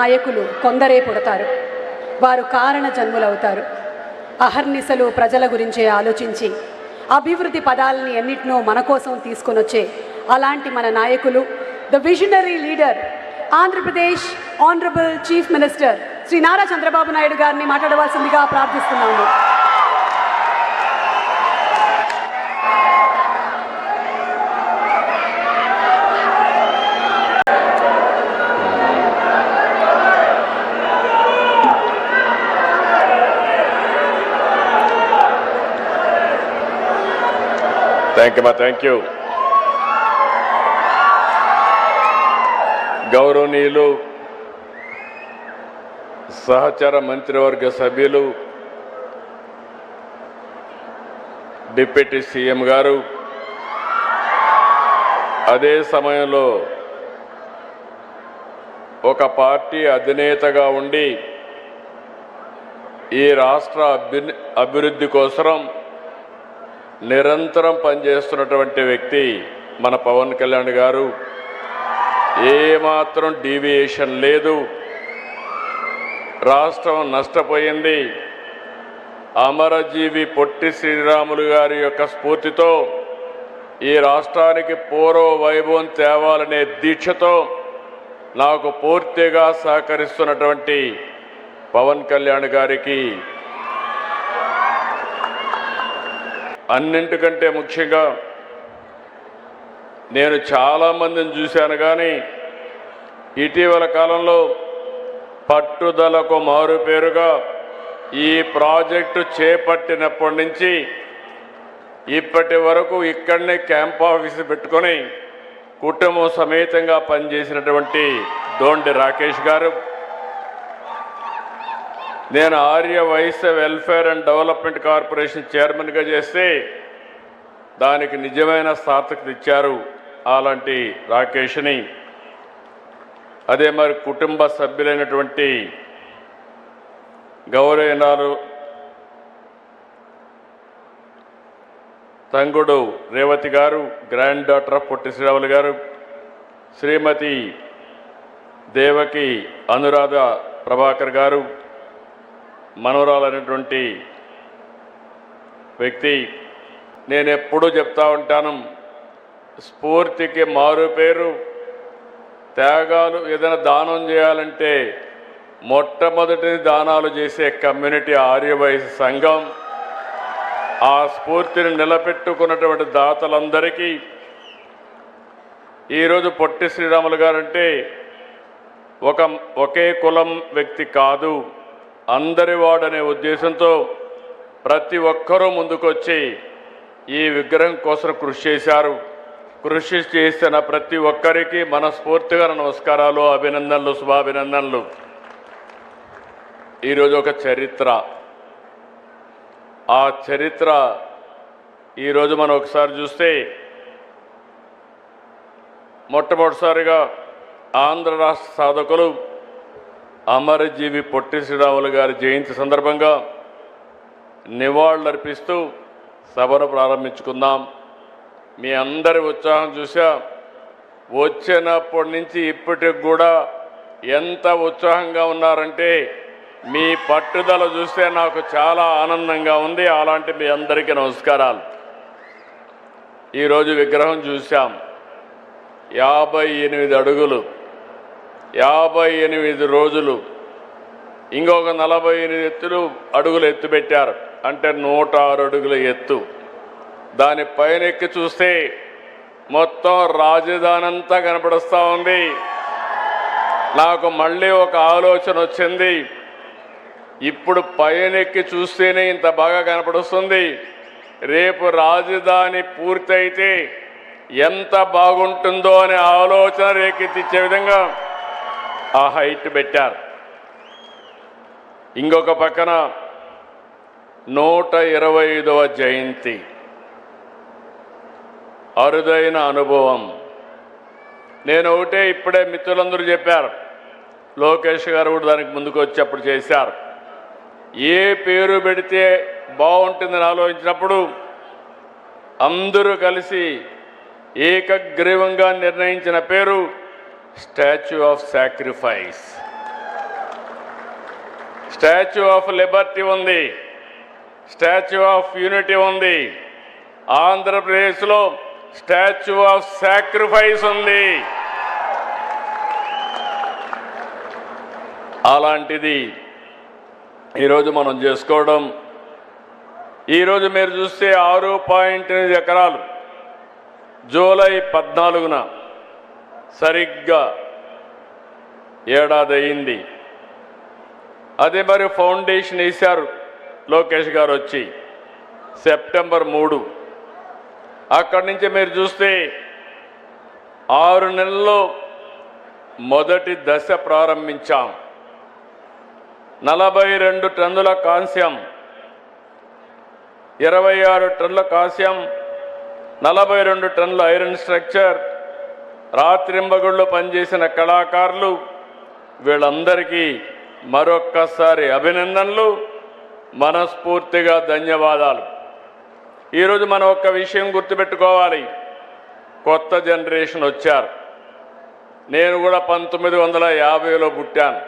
నాయకులు కొందరే పుడతారు. వారు కారణ జన్ములవుతారు. అహర్నిశలు ప్రజల గురించే ఆలోచించి అభివృద్ధి పదాలని ఎన్నిటినో మన కోసం తీసుకొనొచ్చే అలాంటి మన నాయకులు, the visionary leader, Andhra Pradesh honourable chief minister Shri Nara Chandrababu Naidu గారిని మాట్లాడవలసిందిగా ప్రార్థిస్తున్నాము. Thank you. గౌరవనీయులు సహచర మంత్రివర్గ సభ్యులు, డిప్యూటీ సీఎం గారు, అదే సమయంలో ఒక పార్టీ అధినేతగా ఉండి ఈ రాష్ట్ర అభివృద్ధి కోసం నిరంతరం పనిచేస్తున్నటువంటి వ్యక్తి మన పవన్ కళ్యాణ్ గారు. ఏమాత్రం డీవియేషన్ లేదు. రాష్ట్రం నష్టపోయింది. అమరజీవి పొట్టి శ్రీరాములు గారి యొక్క స్ఫూర్తితో ఈ రాష్ట్రానికి పూర్వ వైభవం తేవాలనే దీక్షతో నాకు పూర్తిగా సహకరిస్తున్నటువంటి పవన్ కళ్యాణ్ గారికి అన్నింటికంటే ముఖ్యంగా నేను చాలామందిని చూశాను, కానీ ఇటీవల కాలంలో పట్టుదలకు మారుపేరుగా ఈ ప్రాజెక్టు చేపట్టినప్పటి నుంచి ఇప్పటి వరకు ఇక్కడనే క్యాంప్ ఆఫీసు పెట్టుకొని కుటుంబం సమేతంగా పనిచేసినటువంటి దోండి రాకేష్ గారు, నేను Arya Vaishya welfare and development corporation చైర్మన్గా చేస్తే దానికి నిజమైన సార్థకత ఇచ్చారు అలాంటి రాకేష్ని. అదే మరి కుటుంబ సభ్యులైనటువంటి గౌరవనీయులు తంగుడు రేవతి గారు, grand daughter of Potti Sriramulu గారు, శ్రీమతి దేవకి అనురాధ ప్రభాకర్ గారు, మనవరాలైనటువంటి వ్యక్తి. నేను ఎప్పుడూ చెప్తా ఉంటాను, స్ఫూర్తికి మారు పేరు త్యాగాలు. ఏదైనా దానం చేయాలంటే మొట్టమొదటి దానాలు చేసే కమ్యూనిటీ ఆర్యవైశ్య సంఘం. ఆ స్ఫూర్తిని నిలబెట్టుకున్నటువంటి దాతలందరికీ ఈరోజు పొట్టి శ్రీరాములు గారంటే ఒకే కులం వ్యక్తి కాదు, అందరి వాడనే ఉద్దేశంతో ప్రతి ఒక్కరూ ముందుకొచ్చి ఈ విగ్రహం కోసం కృషి చేశారు. కృషి చేసిన ప్రతి ఒక్కరికి మనస్ఫూర్తిగా నమస్కారాలు, అభినందనలు, శుభాభినందనలు. ఈరోజు ఒక చరిత్ర. ఆ చరిత్ర ఈరోజు మనం ఒకసారి చూస్తే మొట్టమొదటిసారిగా ఆంధ్ర రాష్ట్ర సాధకులు అమరజీవి పొట్టి శ్రీరాములు గారి జయంతి సందర్భంగా నివాళులర్పిస్తూ సభను ప్రారంభించుకుందాం. మీ అందరి ఉత్సాహం చూసా. వచ్చినప్పటి నుంచి ఇప్పటికి కూడా ఎంత ఉత్సాహంగా ఉన్నారంటే మీ పట్టుదల చూస్తే నాకు చాలా ఆనందంగా ఉంది. అలాంటి మీ అందరికీ నమస్కారాలు. ఈరోజు విగ్రహం చూసాం. 58 అడుగులు, 58 రోజులు, ఇంకొక 48 అడుగులు ఎత్తు పెట్టారు. అంటే 106 అడుగుల ఎత్తు. దానిపైన ఎక్కి చూస్తే మొత్తం రాజధాని అంతా కనపడుస్తూ ఉంది. నాకు మళ్ళీ ఒక ఆలోచన వచ్చింది. ఇప్పుడు పైనెక్కి చూస్తేనే ఇంత బాగా కనపడుస్తుంది. రేపు రాజధాని పూర్తయితే ఎంత బాగుంటుందో అనే ఆలోచన రేకెత్తించే విధంగా ఆ హైట్ పెట్టారు. ఇంకొక పక్కన 125వ జయంతి, అరుదైన అనుభవం. నేను ఒకటే ఇప్పుడే మిత్రులందరూ చెప్పారు, లోకేష్ గారు కూడా దానికి ముందుకు వచ్చి అప్పుడు చేశారు. ఏ పేరు పెడితే బాగుంటుందని ఆలోచించినప్పుడు అందరూ కలిసి ఏకగ్రీవంగా నిర్ణయించిన పేరు statue of sacrifice. Statue of Liberty ఉంది, స్టాచ్యూ ఆఫ్ యూనిటీ ఉంది, ఆంధ్రప్రదేశ్లో స్టాచ్యూ ఆఫ్ సాక్రిఫైస్ ఉంది. అలాంటిది ఈరోజు మనం చేసుకోవడం. ఈరోజు మీరు చూస్తే 6.8 ఎకరాలు జూలై 14న సరిగ్గా ఏడాది అయింది. అదే మరి ఫౌండేషన్ వేశారు లోకేష్ గారు వచ్చి సెప్టెంబర్ 3. అక్కడి నుంచి మీరు చూస్తే 6 నెలల్లో మొదటి దశ ప్రారంభించాం. 42 టన్నుల కాంస్యం, 26 టన్నుల కాంస్యం, 42 టన్నుల ఐరన్ స్ట్రక్చర్, రాత్రింబగుళ్ళు పనిచేసిన కళాకారులు వీళ్ళందరికీ మరొక్కసారి అభినందనలు, మనస్ఫూర్తిగా ధన్యవాదాలు. ఈరోజు మనం ఒక్క విషయం గుర్తుపెట్టుకోవాలి. కొత్త జనరేషన్ వచ్చారు. నేను కూడా 1950లో పుట్టాను.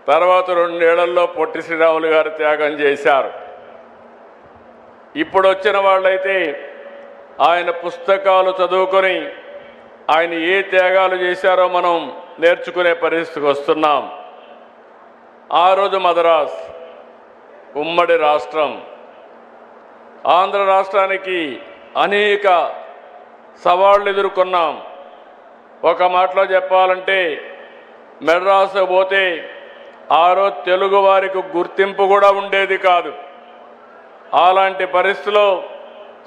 తర్వాత 2 ఏళ్లలో పొట్టి శ్రీరాములు గారు త్యాగం చేశారు. ఇప్పుడు వచ్చిన వాళ్ళైతే ఆయన పుస్తకాలు చదువుకొని ఆయన ఏ త్యాగాలు చేశారో మనం నేర్చుకునే పరిస్థితికి వస్తున్నాం. ఆ రోజు మద్రాస్ ఉమ్మడి రాష్ట్రం. ఆంధ్ర రాష్ట్రానికి అనేక సవాళ్లు ఎదుర్కొన్నాం. ఒక మాటలో చెప్పాలంటే మెడ్రాసు పోతే ఆ రోజు తెలుగు వారికి గుర్తింపు కూడా ఉండేది కాదు. అలాంటి పరిస్థితిలో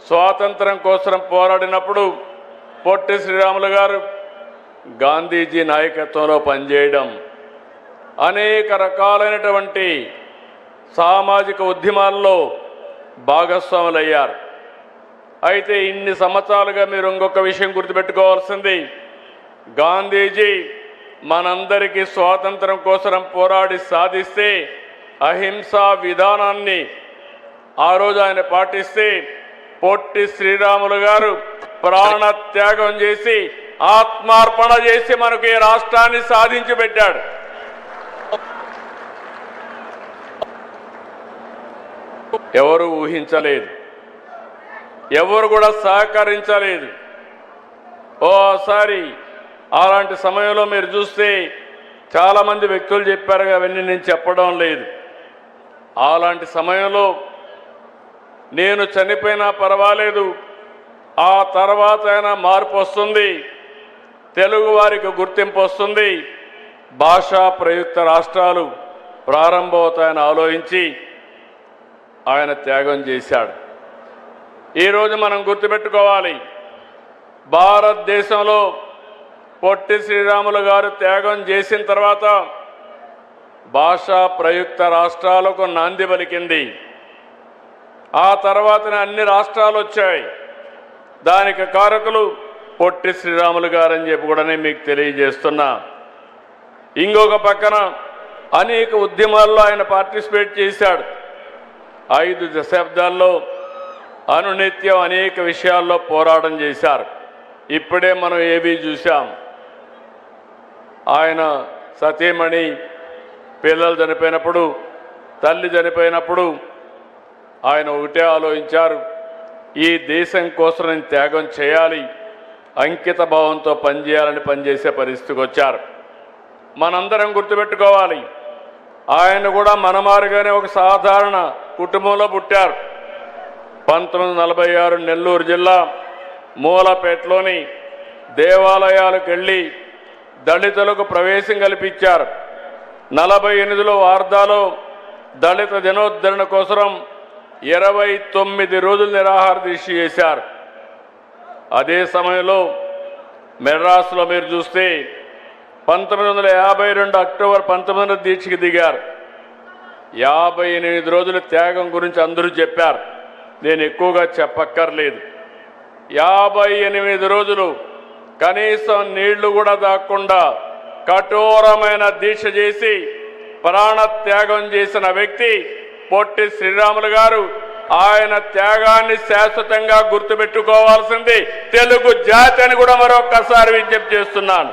స్వాతంత్రం కోసం పోరాడినప్పుడు పొట్టి శ్రీరాములు గారు గాంధీజీ నాయకత్వంలో పనిచేయడం, అనేక రకాలైనటువంటి సామాజిక ఉద్యమాల్లో భాగస్వాములయ్యారు. అయితే ఇన్ని సంవత్సరాలుగా మీరు ఇంకొక విషయం గుర్తుపెట్టుకోవాల్సింది, గాంధీజీ మనందరికీ స్వాతంత్రం కోసం పోరాడి సాధిస్తే అహింసా విధానాన్ని ఆ రోజు ఆయన పాటిస్తే పొట్టి శ్రీరాములు గారు ప్రాణత్యాగం చేసి ఆత్మార్పణ చేసి మనకు ఈ రాష్ట్రాన్ని సాధించి పెట్టాడు. ఎవరు ఊహించలేదు, ఎవరు కూడా సహకరించలేదు. ఓసారి అలాంటి సమయంలో మీరు చూస్తే చాలామంది వ్యక్తులు చెప్పారు, అవన్నీ నేను చెప్పడం లేదు. అలాంటి సమయంలో నేను చనిపోయినా పర్వాలేదు, ఆ తర్వాత అయినా మార్పు వస్తుంది, తెలుగు వారికి గుర్తింపు వస్తుంది, భాషా ప్రయుక్త రాష్ట్రాలు ప్రారంభమవుతాయని ఆలోచించి ఆయన త్యాగం చేశాడు. ఈరోజు మనం గుర్తుపెట్టుకోవాలి, భారతదేశంలో పొట్టి శ్రీరాములు గారు త్యాగం చేసిన తర్వాత భాషా ప్రయుక్త రాష్ట్రాలకు నాంది పలికింది. ఆ తర్వాతనే అన్ని రాష్ట్రాలు వచ్చాయి. దానికి కారకులు పొట్టి శ్రీరాములు గారని చెప్పి కూడా మీకు తెలియజేస్తున్నా. ఇంకొక పక్కన అనేక ఉద్యమాల్లో ఆయన పార్టిసిపేట్ చేశాడు. 5 దశాబ్దాల్లో అనునిత్యం అనేక విషయాల్లో పోరాటం చేశారు. ఇప్పుడే మనం ఏవి చూశాం, ఆయన సతీమణి పిల్లలు చనిపోయినప్పుడు, తల్లి చనిపోయినప్పుడు ఆయన ఒకటే ఆలోచించారు, ఈ దేశం కోసం నేను త్యాగం చేయాలి, అంకిత భావంతో పనిచేయాలని పనిచేసే పరిస్థితికి వచ్చారు. మనందరం గుర్తుపెట్టుకోవాలి, ఆయన కూడా మనమారుగానే ఒక సాధారణ కుటుంబంలో పుట్టారు. 1946 నెల్లూరు జిల్లా మూలపేటలోని దేవాలయాలకు వెళ్ళి దళితులకు ప్రవేశం కల్పించారు. 48లో వార్దాలో దళిత దినోద్ధరణ కోసం 29 రోజులు నిరాహార దీక్ష చేశారు. అదే సమయంలో మెడ్రాస్లో మీరు చూస్తే 1952 అక్టోబర్ 19 దీక్షకి దిగారు. 58 రోజుల త్యాగం గురించి అందరూ చెప్పారు, నేను ఎక్కువగా చెప్పక్కర్లేదు. 58 రోజులు కనీసం నీళ్లు కూడా దాక్కుండా కఠోరమైన దీక్ష చేసి ప్రాణత్యాగం చేసిన వ్యక్తి పొట్టి శ్రీరాములు గారు. ఆయన త్యాగాన్ని శాశ్వతంగా గుర్తుపెట్టుకోవాల్సింది తెలుగు జాతి అని కూడా మరొక్కసారి విజ్ఞప్తి చేస్తున్నాను.